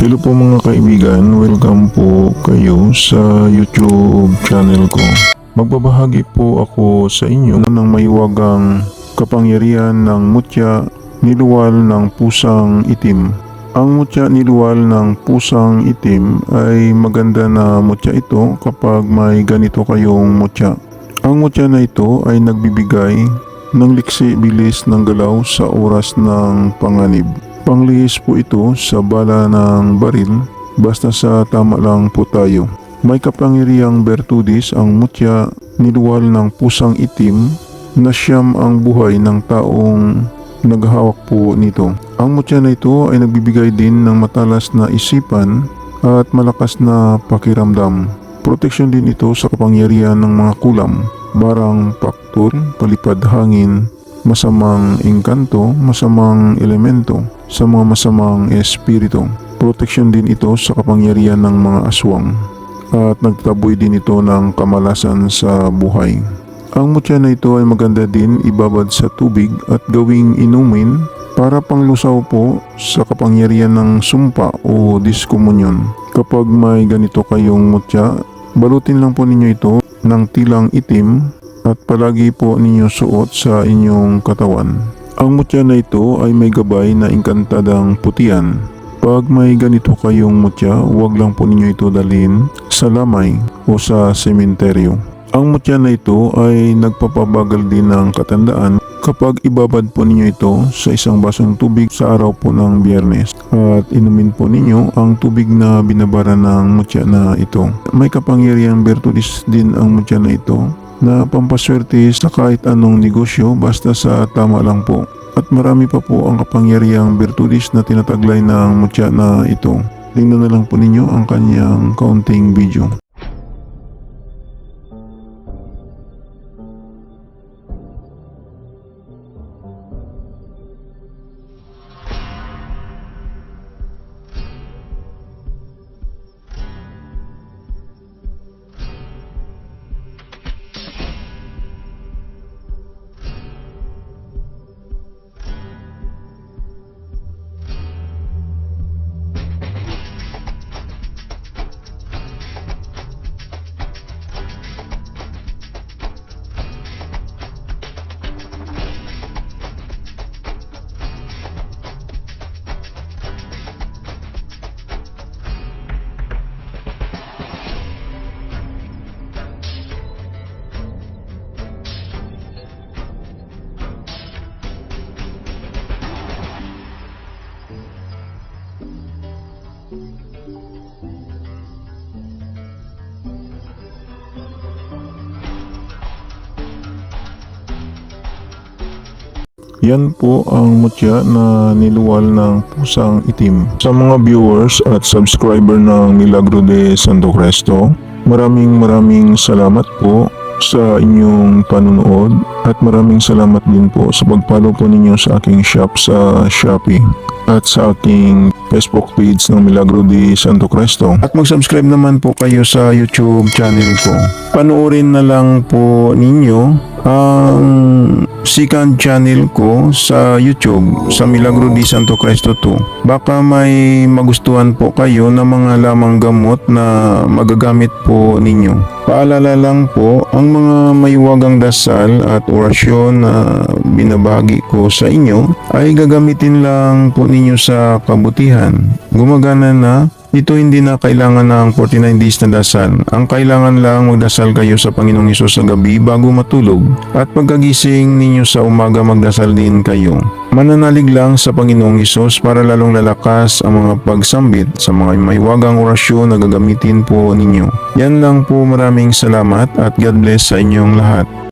Hello po mga kaibigan, welcome po kayo sa YouTube channel ko. Magbabahagi po ako sa inyo ng maiwagang kapangyarihan ng mutya niluwal ng pusang itim. Ang mutya niluwal ng pusang itim ay maganda na mutya ito kapag may ganito kayong mutya. Ang mutya na ito ay nagbibigay ng liksi bilis ng galaw sa oras ng panganib. Panglihis po ito sa bala ng baril basta sa tama lang po tayo. May kapangyarihang bertudis ang mutya niluwal ng pusang itim na siyam ang buhay ng taong naghahawak po nito. Ang mutya na ito ay nagbibigay din ng matalas na isipan at malakas na pakiramdam. Proteksyon din ito sa kapangyarihan ng mga kulam, barang paktol, palipad hangin, masamang engkanto, masamang elemento, sa mga masamang espiritu. Proteksyon din ito sa kapangyarihan ng mga aswang at nagtaboy din ito ng kamalasan sa buhay. Ang mutya na ito ay maganda din ibabad sa tubig at gawing inumin para panglusaw po sa kapangyarihan ng sumpa o diskomunyon. Kapag may ganito kayong mutya, balutin lang po ninyo ito ng tilang itim at palagi po ninyo suot sa inyong katawan. Ang mutya na ito ay may gabay na engkantadang putian. Pag may ganito kayong mutya, huwag lang po ninyo ito dalhin sa lamay o sa sementeryo. Ang mutya na ito ay nagpapabagal din ng katandaan kapag ibabad po ninyo ito sa isang basong tubig sa araw po ng Biyernes at inumin po ninyo ang tubig na binabara ng mutya na ito. May kapangyarihang bertudis din ang mutya na ito na pampaswerte sa kahit anong negosyo basta sa tama lang po. At marami pa po ang kapangyarihang bertudis na tinataglay ng mutya na ito. Tingnan na lang po ninyo ang kanyang kaunting video. Yan po ang mutya na niluwal ng pusang itim. Sa mga viewers at subscriber ng Milagro de Santo Cristo, maraming salamat po sa inyong panunood at maraming salamat din po sa pag-follow po ninyo sa aking shop sa Shopee at sa aking Facebook page ng Milagro de Santo Cristo. At mag-subscribe naman po kayo sa YouTube channel ko. Panoorin na lang po ninyo ang second channel ko sa YouTube sa Milagro de Santo Cristo 2. Baka may magustuhan po kayo na mga lamang gamot na magagamit po ninyo. Paalala lang po, ang mga maiwagang dasal at orasyon na binabahagi ko sa inyo ay gagamitin lang po ninyo sa kabutihan. Gumagana na. Ito hindi na kailangan ng 49 days na dasal. Ang kailangan lang magdasal kayo sa Panginoong Hesus sa gabi bago matulog. At pagkagising ninyo sa umaga magdasal din kayo. Mananalig lang sa Panginoong Hesus para lalong lalakas ang mga pagsambit sa mga maiwagang orasyon na gagamitin po ninyo. Yan lang po, maraming salamat at God bless sa inyong lahat.